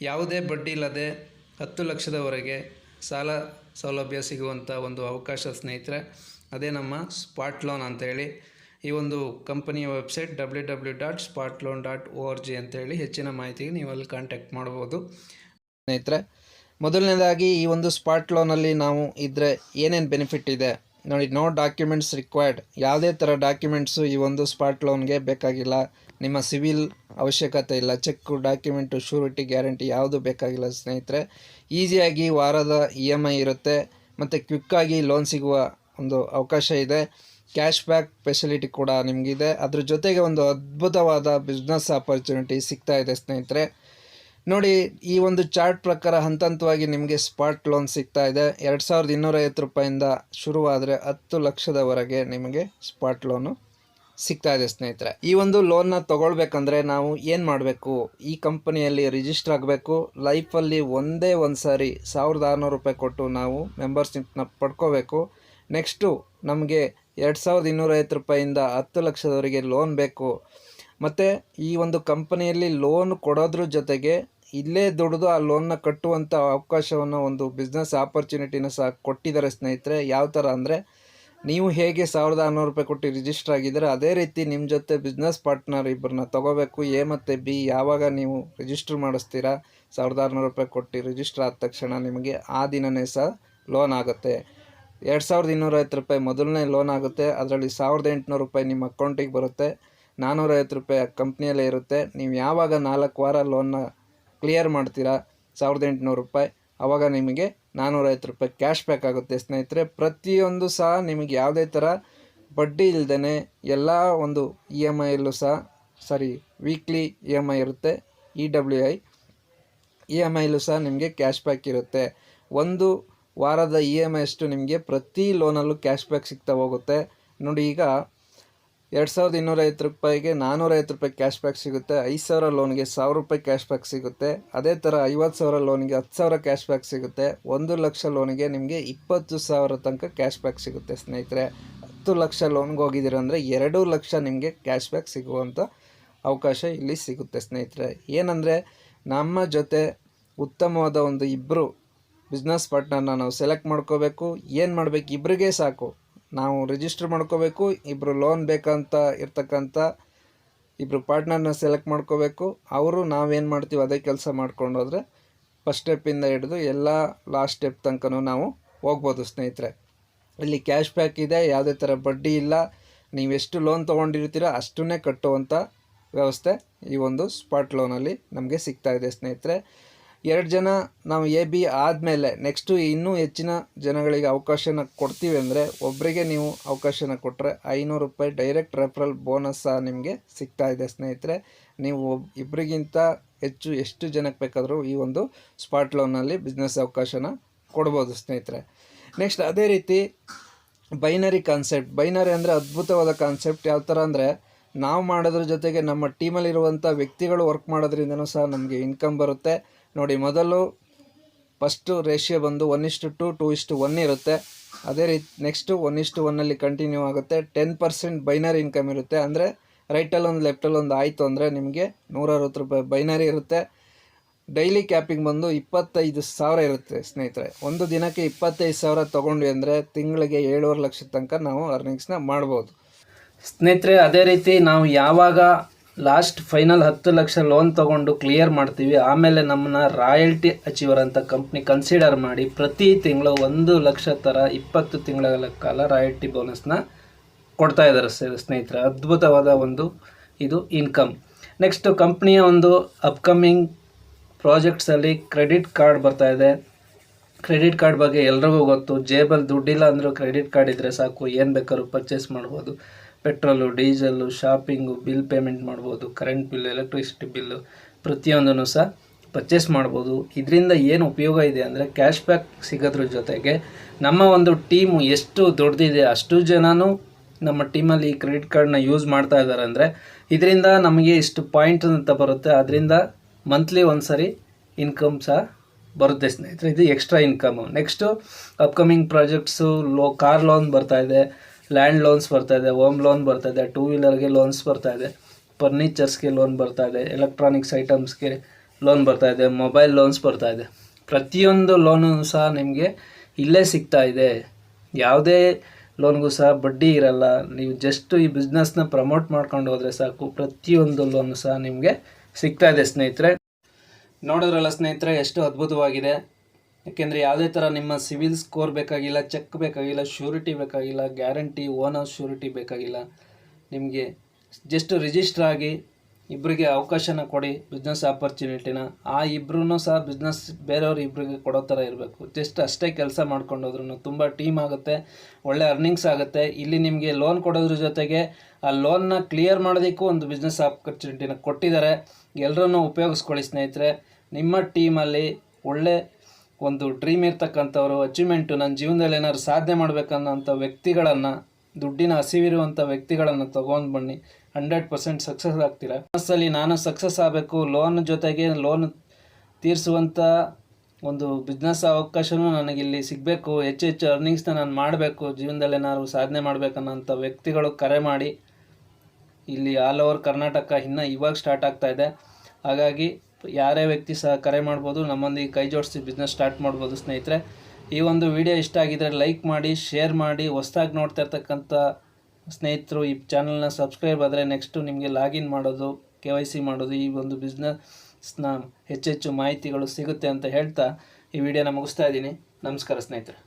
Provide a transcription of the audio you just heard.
ಯಾವುದೇ ಬಡ್ಡಿ ಇಲ್ಲದೆ 10 ಲಕ್ಷದವರೆಗೆ ಸಾಲ ಸೌಲಭ್ಯ ಸಿಗುವಂಥ ಒಂದು ಅವಕಾಶ ಸ್ನೇಹಿತರೆ. ಅದೇ ನಮ್ಮ ಸ್ಪಾಟ್ ಲೋನ್ ಅಂತೇಳಿ. ಈ ಒಂದು ಕಂಪನಿಯ ವೆಬ್ಸೈಟ್ www.spotloan.org ಅಂತೇಳಿ. ಹೆಚ್ಚಿನ ಮಾಹಿತಿಗೆ ನೀವು ಅಲ್ಲಿ ಕಾಂಟ್ಯಾಕ್ಟ್ ಮಾಡ್ಬೋದು ಸ್ನೇಹಿತರೆ. ಮೊದಲನೇದಾಗಿ ಈ ಒಂದು ಸ್ಪಾಟ್ ಲೋನಲ್ಲಿ ನಾವು ಇದ್ದರೆ ಏನೇನು ಬೆನಿಫಿಟ್ ಇದೆ ನೋಡಿ. ನೋ ಡಾಕ್ಯುಮೆಂಟ್ಸ್ ರಿಕ್ವೈರ್ಡ್, ಯಾವುದೇ ಥರ ಡಾಕ್ಯುಮೆಂಟ್ಸು ಈ ಒಂದು ಸ್ಪಾಟ್ ಲೋನ್ಗೆ ಬೇಕಾಗಿಲ್ಲ. ನಿಮ್ಮ ಸಿವಿಲ್ ಅವಶ್ಯಕತೆ ಇಲ್ಲ, ಚೆಕ್, ಡಾಕ್ಯುಮೆಂಟು, ಶ್ಯೂರಿಟಿ, ಗ್ಯಾರಂಟಿ ಯಾವುದು ಬೇಕಾಗಿಲ್ಲ ಸ್ನೇಹಿತರೆ. ಈಸಿಯಾಗಿ ವಾರದ EMI ಇರುತ್ತೆ ಮತ್ತು ಕ್ವಿಕ್ಕಾಗಿ ಲೋನ್ ಸಿಗುವ ಒಂದು ಅವಕಾಶ ಇದೆ. ಕ್ಯಾಶ್ ಬ್ಯಾಕ್ ಫೆಸಿಲಿಟಿ ಕೂಡ ನಿಮಗಿದೆ. ಅದ್ರ ಜೊತೆಗೆ ಒಂದು ಅದ್ಭುತವಾದ ಬಿಸ್ನೆಸ್ ಆಪರ್ಚುನಿಟಿ ಸಿಗ್ತಾ ಇದೆ ಸ್ನೇಹಿತರೆ. ನೋಡಿ, ಈ ಒಂದು ಚಾರ್ಟ್ ಪ್ರಕಾರ ಹಂತವಾಗಿ ನಿಮಗೆ ಸ್ಪಾಟ್ ಲೋನ್ ಸಿಗ್ತಾ ಇದೆ. 2250 ರೂಪಾಯಿಂದ ಶುರುವಾದರೆ 10 ಲಕ್ಷದವರೆಗೆ ನಿಮಗೆ ಸ್ಪಾಟ್ ಲೋನು ಸಿಗ್ತಾ ಇದೆ ಸ್ನೇಹಿತರೆ. ಈ ಒಂದು ಲೋನ್ನ ತೊಗೊಳ್ಬೇಕಂದ್ರೆ ನಾವು ಏನು ಮಾಡಬೇಕು? ಈ ಕಂಪನಿಯಲ್ಲಿ ರಿಜಿಸ್ಟರ್ ಆಗಬೇಕು. ಲೈಫಲ್ಲಿ ಒಂದೇ ಒಂದು ಸಾರಿ 1600 ರೂಪಾಯಿ ಕೊಟ್ಟು ನಾವು ಮೆಂಬರ್ಶಿಪ್ನ ಪಡ್ಕೋಬೇಕು. ನೆಕ್ಸ್ಟು ನಮಗೆ 2250 ರೂಪಾಯಿಂದ 10 ಲಕ್ಷದವರೆಗೆ ಲೋನ್ ಬೇಕು. ಮತ್ತು ಈ ಒಂದು ಕಂಪನಿಯಲ್ಲಿ ಲೋನ್ ಕೊಡೋದ್ರ ಜೊತೆಗೆ ಇಲ್ಲೇ ದುಡಿದು ಆ ಲೋನ್ನ ಕಟ್ಟುವಂಥ ಅವಕಾಶವನ್ನು, ಒಂದು ಬಿಸ್ನೆಸ್ ಆಪರ್ಚುನಿಟಿನ ಸಹ ಕೊಟ್ಟಿದ್ದಾರೆ ಸ್ನೇಹಿತರೆ. ಯಾವ ಥರ ಅಂದರೆ, ನೀವು ಹೇಗೆ 1600 ರೂಪಾಯಿ ಕೊಟ್ಟು ರಿಜಿಸ್ಟರ್ ಆಗಿದ್ದೀರ, ಅದೇ ರೀತಿ ನಿಮ್ಮ ಜೊತೆ ಬಿಸ್ನೆಸ್ ಪಾರ್ಟ್ನರ್ ಇಬ್ಬರನ್ನ ತೊಗೋಬೇಕು. A ಮತ್ತು B ಯಾವಾಗ ನೀವು ರಿಜಿಸ್ಟರ್ ಮಾಡಿಸ್ತೀರಾ, 1600 ರೂಪಾಯಿ ಕೊಟ್ಟು ರಿಜಿಸ್ಟರ್ ಆದ ತಕ್ಷಣ ನಿಮಗೆ ಆ ದಿನವೇ ಸಹ ಲೋನ್ ಆಗುತ್ತೆ. 2250 ರೂಪಾಯಿ ಮೊದಲನೇ ಲೋನ್ ಆಗುತ್ತೆ. ಅದರಲ್ಲಿ 1800 ರೂಪಾಯಿ ನಿಮ್ಮ ಅಕೌಂಟಿಗೆ ಬರುತ್ತೆ. 450 ರೂಪಾಯಿ ಕಂಪ್ನಿಯಲ್ಲೇ ಇರುತ್ತೆ. ನೀವು ಯಾವಾಗ 4 ವಾರ ಲೋನ್ನ ಕ್ಲಿಯರ್ ಮಾಡ್ತೀರಾ 1800 ರೂಪಾಯಿ, ಆವಾಗ ನಿಮಗೆ 450 ರೂಪಾಯಿ ಕ್ಯಾಶ್ ಬ್ಯಾಕ್ ಆಗುತ್ತೆ ಸ್ನೇಹಿತರೆ. ಪ್ರತಿಯೊಂದು ಸಹ ನಿಮಗೆ ಯಾವುದೇ ಥರ ಬಡ್ಡಿ ಇಲ್ಲದೇ ಎಲ್ಲ ಒಂದು EMIಯಲ್ಲೂ ಸಹ ವೀಕ್ಲಿ EMI ಇರುತ್ತೆ. EWI EMIಯಲ್ಲೂ ಸಹ ನಿಮಗೆ ಕ್ಯಾಶ್ ಬ್ಯಾಕ್ ಇರುತ್ತೆ. ಒಂದು ವಾರದ EMI ಅಷ್ಟು ನಿಮಗೆ ಪ್ರತಿ ಲೋನಲ್ಲೂ ಕ್ಯಾಶ್ ಬ್ಯಾಕ್ ಸಿಗ್ತಾ ಹೋಗುತ್ತೆ. ನೋಡಿ, ಈಗ 2250 ರೂಪಾಯಿಗೆ 450 ರೂಪಾಯಿ ಕ್ಯಾಶ್ ಬ್ಯಾಕ್ ಸಿಗುತ್ತೆ. 5000 ಲೋನ್ಗೆ 1000 ರೂಪಾಯಿ ಕ್ಯಾಶ್ ಬ್ಯಾಕ್ ಸಿಗುತ್ತೆ. ಅದೇ ಥರ 50,000 ಲೋನಿಗೆ 10,000 ಕ್ಯಾಶ್ ಬ್ಯಾಕ್ ಸಿಗುತ್ತೆ. 1 ಲಕ್ಷ ಲೋನಿಗೆ ನಿಮಗೆ 20,000 ತನಕ ಕ್ಯಾಶ್ ಬ್ಯಾಕ್ ಸಿಗುತ್ತೆ ಸ್ನೇಹಿತರೆ. 10 ಲಕ್ಷ ಲೋನ್ಗೆ ಹೋಗಿದ್ದೀರ ಅಂದರೆ 2 ಲಕ್ಷ ನಿಮಗೆ ಕ್ಯಾಶ್ ಬ್ಯಾಕ್ ಸಿಗುವಂಥ ಅವಕಾಶ ಇಲ್ಲಿ ಸಿಗುತ್ತೆ ಸ್ನೇಹಿತರೆ. ಏನಂದರೆ, ನಮ್ಮ ಜೊತೆ ಉತ್ತಮವಾದ ಒಂದು ಇಬ್ಬರು ಬಿಸ್ನೆಸ್ ಪಾರ್ಟ್ನರ್ನ ನಾವು ಸೆಲೆಕ್ಟ್ ಮಾಡ್ಕೋಬೇಕು. ಏನು ಮಾಡಬೇಕು? ಇಬ್ಬರಿಗೆ ಸಾಕು. ನಾವು ರಿಜಿಸ್ಟರ್ ಮಾಡ್ಕೋಬೇಕು. ಇಬ್ಬರು ಲೋನ್ ಬೇಕಂತ ಇರ್ತಕ್ಕಂಥ ಇಬ್ಬರು ಪಾರ್ಟ್ನರ್ನ ಸೆಲೆಕ್ಟ್ ಮಾಡ್ಕೋಬೇಕು. ಅವರು ನಾವೇನು ಮಾಡ್ತೀವಿ ಅದೇ ಕೆಲಸ ಮಾಡ್ಕೊಂಡು ಹೋದರೆ ಫಸ್ಟ್ ಸ್ಟೆಪ್ಪಿಂದ ಹಿಡಿದು ಎಲ್ಲ ಲಾಸ್ಟ್ ಸ್ಟೆಪ್ ತನಕ ನಾವು ಹೋಗ್ಬೋದು ಸ್ನೇಹಿತರೆ. ಇಲ್ಲಿ ಕ್ಯಾಶ್ ಬ್ಯಾಕ್ ಇದೆ, ಯಾವುದೇ ಥರ ಬಡ್ಡಿ ಇಲ್ಲ. ನೀವೆಷ್ಟು ಲೋನ್ ತೊಗೊಂಡಿರ್ತೀರೋ ಅಷ್ಟನ್ನೇ ಕಟ್ಟುವಂಥ ವ್ಯವಸ್ಥೆ ಈ ಒಂದು ಸ್ಪಾಟ್ ಲೋನಲ್ಲಿ ನಮಗೆ ಸಿಗ್ತಾ ಇದೆ ಸ್ನೇಹಿತರೆ. 2 ಜನ ನಾವು AB ಆದಮೇಲೆ ನೆಕ್ಸ್ಟು ಇನ್ನೂ ಹೆಚ್ಚಿನ ಜನಗಳಿಗೆ ಅವಕಾಶನ ಕೊಡ್ತೀವಿ ಅಂದರೆ, ಒಬ್ಬರಿಗೆ ನೀವು ಅವಕಾಶನ ಕೊಟ್ಟರೆ 500 ರೂಪಾಯಿ ಡೈರೆಕ್ಟ್ ರೆಫರಲ್ ಬೋನಸ್ ಸಹ ನಿಮಗೆ ಸಿಗ್ತಾ ಇದೆ ಸ್ನೇಹಿತರೆ. ನೀವು ಇಬ್ಬರಿಗಿಂತ ಹೆಚ್ಚು ಎಷ್ಟು ಜನಕ್ಕೆ ಬೇಕಾದರೂ ಈ ಒಂದು ಸ್ಪಾಟ್ ಲೋನಲ್ಲಿ ಬಿಸ್ನೆಸ್ ಅವಕಾಶನ ಕೊಡ್ಬೋದು ಸ್ನೇಹಿತರೆ. ನೆಕ್ಸ್ಟ್ ಅದೇ ರೀತಿ ಬೈನರಿ ಕಾನ್ಸೆಪ್ಟ್. ಬೈನರಿ ಅಂದರೆ ಅದ್ಭುತವಾದ ಕಾನ್ಸೆಪ್ಟ್. ಯಾವ ಥರ ಅಂದರೆ, ನಾವು ಮಾಡೋದ್ರ ಜೊತೆಗೆ ನಮ್ಮ ಟೀಮಲ್ಲಿರುವಂಥ ವ್ಯಕ್ತಿಗಳು ವರ್ಕ್ ಮಾಡೋದ್ರಿಂದನೂ ಸಹ ನಮಗೆ ಇನ್ಕಮ್ ಬರುತ್ತೆ. ನೋಡಿ, ಮೊದಲು ಫಸ್ಟು ರೇಷಿಯೋ ಬಂದು 1:2, 2:1 ಇರುತ್ತೆ. ಅದೇ ರೀತಿ ನೆಕ್ಸ್ಟು 1:1 ಕಂಟಿನ್ಯೂ ಆಗುತ್ತೆ. 10% ಬೈನರಿ ಇನ್ಕಮ್ ಇರುತ್ತೆ. ಅಂದರೆ ರೈಟಲ್ಲಿ ಒಂದು ಲೆಫ್ಟಲ್ಲಿ ಒಂದು ಆಯಿತು ಅಂದರೆ ನಿಮಗೆ 160 ರೂಪಾಯಿ ಬೈನರಿ ಇರುತ್ತೆ. ಡೈಲಿ ಕ್ಯಾಪಿಂಗ್ ಬಂದು 25,000 ಇರುತ್ತೆ ಸ್ನೇಹಿತರೆ. ಒಂದು ದಿನಕ್ಕೆ 25,000 ತೊಗೊಂಡ್ವಿ ಅಂದರೆ ತಿಂಗಳಿಗೆ 7.5 ಲಕ್ಷ ತನಕ ನಾವು ಅರ್ನಿಂಗ್ಸ್ನ ಮಾಡ್ಬೋದು ಸ್ನೇಹಿತರೆ. ಅದೇ ರೀತಿ ನಾವು ಯಾವಾಗ ಲಾಸ್ಟ್ ಫೈನಲ್ 10 ಲಕ್ಷ ಲೋನ್ ತೊಗೊಂಡು ಕ್ಲಿಯರ್ ಮಾಡ್ತೀವಿ, ಆಮೇಲೆ ನಮ್ಮನ್ನ ರಾಯಲ್ಟಿ ಅಚೀವರ್ ಅಂತ ಕಂಪ್ನಿ ಕನ್ಸಿಡರ್ ಮಾಡಿ ಪ್ರತಿ ತಿಂಗಳು 1 ಲಕ್ಷ ಥರ 20 ತಿಂಗಳ ಕಾಲ ರಾಯಲ್ಟಿ ಬೋನಸ್ನ ಕೊಡ್ತಾ ಇದ್ದಾರೆ ಸ್ನೇಹಿತರೆ. ಅದ್ಭುತವಾದ ಒಂದು ಇದು ಇನ್ಕಮ್. ನೆಕ್ಸ್ಟು ಕಂಪ್ನಿಯ ಒಂದು ಅಪ್ಕಮಿಂಗ್ ಪ್ರಾಜೆಕ್ಟ್ಸಲ್ಲಿ ಕ್ರೆಡಿಟ್ ಕಾರ್ಡ್ ಬರ್ತಾ ಇದೆ. ಕ್ರೆಡಿಟ್ ಕಾರ್ಡ್ ಬಗ್ಗೆ ಎಲ್ರಿಗೂ ಗೊತ್ತು. ಜೇಬಲ್ಲಿ ದುಡ್ಡಿಲ್ಲ ಅಂದರೂ ಕ್ರೆಡಿಟ್ ಕಾರ್ಡ್ ಇದ್ದರೆ ಸಾಕು, ಏನು ಬೇಕಾದ್ರೂ ಪರ್ಚೇಸ್ ಮಾಡ್ಬೋದು. Petrol, diesel, shopping, bill payment ಮಾಡ್ಬೋದು. ಕರೆಂಟ್ ಬಿಲ್, ಎಲೆಕ್ಟ್ರಿಸಿಟಿ ಬಿಲ್ಲು ಪ್ರತಿಯೊಂದನ್ನು ಸಹ ಪರ್ಚೇಸ್ ಮಾಡ್ಬೋದು. ಇದರಿಂದ ಏನು ಉಪಯೋಗ ಇದೆ ಅಂದರೆ, ಕ್ಯಾಶ್ ಬ್ಯಾಕ್ ಸಿಗೋದ್ರ ಜೊತೆಗೆ ನಮ್ಮ ಒಂದು ಟೀಮು ಎಷ್ಟು ದೊಡ್ಡದಿದೆ ಅಷ್ಟು ಜನನೂ ನಮ್ಮ ಟೀಮಲ್ಲಿ ಈ ಕ್ರೆಡಿಟ್ ಕಾರ್ಡ್ನ ಯೂಸ್ ಮಾಡ್ತಾ ಇದ್ದಾರೆ. ಅಂದರೆ ಇದರಿಂದ ನಮಗೆ ಇಷ್ಟು ಪಾಯಿಂಟ್ ಅಂತ ಬರುತ್ತೆ. ಅದರಿಂದ ಮಂತ್ಲಿ ಒಂದು ಸರಿ ಇನ್ಕಮ್ ಸಹ ಬರುತ್ತೆ ಸ್ನೇಹಿತರೆ. ಇದು extra income. Next upcoming projects, car loan ಬರ್ತಾಯಿದೆ, ಲ್ಯಾಂಡ್ ಲೋನ್ಸ್ ಬರ್ತಾಯಿದೆ, ಹೋಮ್ ಲೋನ್ ಬರ್ತಾಯಿದೆ, 2 ವೀಲರ್ಗೆ ಲೋನ್ಸ್ ಬರ್ತಾಯಿದೆ, ಫರ್ನಿಚರ್ಸ್ಗೆ ಲೋನ್ ಬರ್ತಾಯಿದೆ, ಎಲೆಕ್ಟ್ರಾನಿಕ್ಸ್ ಐಟಮ್ಸ್ಗೆ ಲೋನ್ ಬರ್ತಾ ಇದೆ, ಮೊಬೈಲ್ ಲೋನ್ಸ್ ಬರ್ತಾ ಇದೆ. ಪ್ರತಿಯೊಂದು ಲೋನು ಸಹ ನಿಮಗೆ ಇಲ್ಲೇ ಸಿಗ್ತಾ ಇದೆ. ಯಾವುದೇ ಲೋನ್ಗೂ ಸಹ ಬಡ್ಡಿ ಇರಲ್ಲ. ನೀವು ಜಸ್ಟ್ ಈ ಬಿಸ್ನೆಸ್ನ ಪ್ರಮೋಟ್ ಮಾಡ್ಕೊಂಡು ಹೋದರೆ ಸಾಕು, ಪ್ರತಿಯೊಂದು ಲೋನು ಸಹ ನಿಮಗೆ ಸಿಗ್ತಾ ಇದೆ ಸ್ನೇಹಿತರೆ. ನೋಡಿದ್ರಲ್ಲ ಸ್ನೇಹಿತರೆ, ಎಷ್ಟು ಅದ್ಭುತವಾಗಿದೆ. ಯಾಕೆಂದರೆ ಯಾವುದೇ ಥರ ನಿಮ್ಮ ಸಿವಿಲ್ ಸ್ಕೋರ್ ಬೇಕಾಗಿಲ್ಲ, ಚೆಕ್ ಬೇಕಾಗಿಲ್ಲ, ಶ್ಯೂರಿಟಿ ಬೇಕಾಗಿಲ್ಲ, ಗ್ಯಾರಂಟಿ ಓನರ್ ಶ್ಯೂರಿಟಿ ಬೇಕಾಗಿಲ್ಲ. ನಿಮಗೆ ಜಸ್ಟ್ ರಿಜಿಸ್ಟರ್ ಆಗಿ ಇಬ್ಬರಿಗೆ ಅವಕಾಶನ ಕೊಡಿ, ಬಿಸ್ನೆಸ್ ಆಪರ್ಚುನಿಟಿನ. ಆ ಇಬ್ಬರೂ ಸಹ ಬಿಸ್ನೆಸ್ ಬೇರೆಯವ್ರು ಇಬ್ಬರಿಗೆ ಕೊಡೋ ಥರ ಇರಬೇಕು. ಜಸ್ಟ್ ಅಷ್ಟೇ ಕೆಲಸ ಮಾಡ್ಕೊಂಡು ಹೋದ್ರೂ ತುಂಬ ಟೀಮ್ ಆಗುತ್ತೆ, ಒಳ್ಳೆ ಅರ್ನಿಂಗ್ಸ್ ಆಗುತ್ತೆ. ಇಲ್ಲಿ ನಿಮಗೆ ಲೋನ್ ಕೊಡೋದ್ರ ಜೊತೆಗೆ ಆ ಲೋನ್ನ ಕ್ಲಿಯರ್ ಮಾಡೋದಕ್ಕೂ ಒಂದು ಬಿಸ್ನೆಸ್ ಆಪರ್ಚುನಿಟಿನ ಕೊಟ್ಟಿದ್ದಾರೆ. ಎಲ್ಲರನ್ನೂ ಉಪಯೋಗಿಸ್ಕೊಳ್ಳಿ ಸ್ನೇಹಿತರೆ. ನಿಮ್ಮ ಟೀಮಲ್ಲಿ ಒಳ್ಳೆ ಒಂದು ಡ್ರೀಮ್ ಇರ್ತಕ್ಕಂಥವ್ರು, ಅಚೀವ್ಮೆಂಟು, ನನ್ನ ಜೀವನದಲ್ಲಿ ಏನಾದ್ರು ಸಾಧನೆ ಮಾಡಬೇಕನ್ನೋಂಥ ವ್ಯಕ್ತಿಗಳನ್ನು, ದುಡ್ಡಿನ ಹಸಿವಿರುವಂಥ ವ್ಯಕ್ತಿಗಳನ್ನು ತೊಗೊಂಡು ಬನ್ನಿ. 100% ಸಕ್ಸಸ್ ಆಗ್ತೀರಾ. ಬಿಸ್ನೆಸ್ಸಲ್ಲಿ ನಾನು ಸಕ್ಸಸ್ ಆಗಬೇಕು, ಲೋನ್ ಜೊತೆಗೆ ಲೋನ್ ತೀರಿಸುವಂಥ ಒಂದು ಬಿಸ್ನೆಸ್ ಅವಕಾಶವೂ ನನಗಿಲ್ಲಿ ಸಿಗಬೇಕು, ಹೆಚ್ಚು ಹೆಚ್ಚು ಅರ್ನಿಂಗ್ಸ್ನ ನಾನು ಮಾಡಬೇಕು, ಜೀವನದಲ್ಲಿ ಏನಾದ್ರು ಸಾಧನೆ ಮಾಡಬೇಕನ್ನೋಂಥ ವ್ಯಕ್ತಿಗಳು ಕರೆ ಮಾಡಿ. ಇಲ್ಲಿ ಆಲ್ ಓವರ್ ಕರ್ನಾಟಕ ಇನ್ನೂ ಇವಾಗ ಸ್ಟಾರ್ಟ್ ಆಗ್ತಾಯಿದೆ. ಹಾಗಾಗಿ ಯಾರೇ ವ್ಯಕ್ತಿ ಸಹ ಕರೆ ಮಾಡ್ಬೋದು, ನಮ್ಮೊಂದಿಗೆ ಕೈ ಜೋಡಿಸಿ ಬಿಸ್ನೆಸ್ ಸ್ಟಾರ್ಟ್ ಮಾಡ್ಬೋದು ಸ್ನೇಹಿತರೆ. ಈ ಒಂದು ವಿಡಿಯೋ ಇಷ್ಟ ಆಗಿದ್ದರೆ ಲೈಕ್ ಮಾಡಿ, ಶೇರ್ ಮಾಡಿ. ಹೊಸ್ದಾಗಿ ನೋಡ್ತಾ ಇರ್ತಕ್ಕಂಥ ಸ್ನೇಹಿತರು ಈ ಚಾನಲ್ನ ಸಬ್ಸ್ಕ್ರೈಬ್ ಆದರೆ ನೆಕ್ಸ್ಟು ನಿಮಗೆ ಲಾಗಿನ್ ಮಾಡೋದು, KYC ಮಾಡೋದು, ಈ ಒಂದು ಬಿಸ್ನೆಸ್ನ ಹೆಚ್ಚೆಚ್ಚು ಮಾಹಿತಿಗಳು ಸಿಗುತ್ತೆ ಅಂತ ಹೇಳ್ತಾ ಈ ವಿಡಿಯೋನ ಮುಗಿಸ್ತಾ ಇದ್ದೀನಿ. ನಮಸ್ಕಾರ ಸ್ನೇಹಿತರೆ.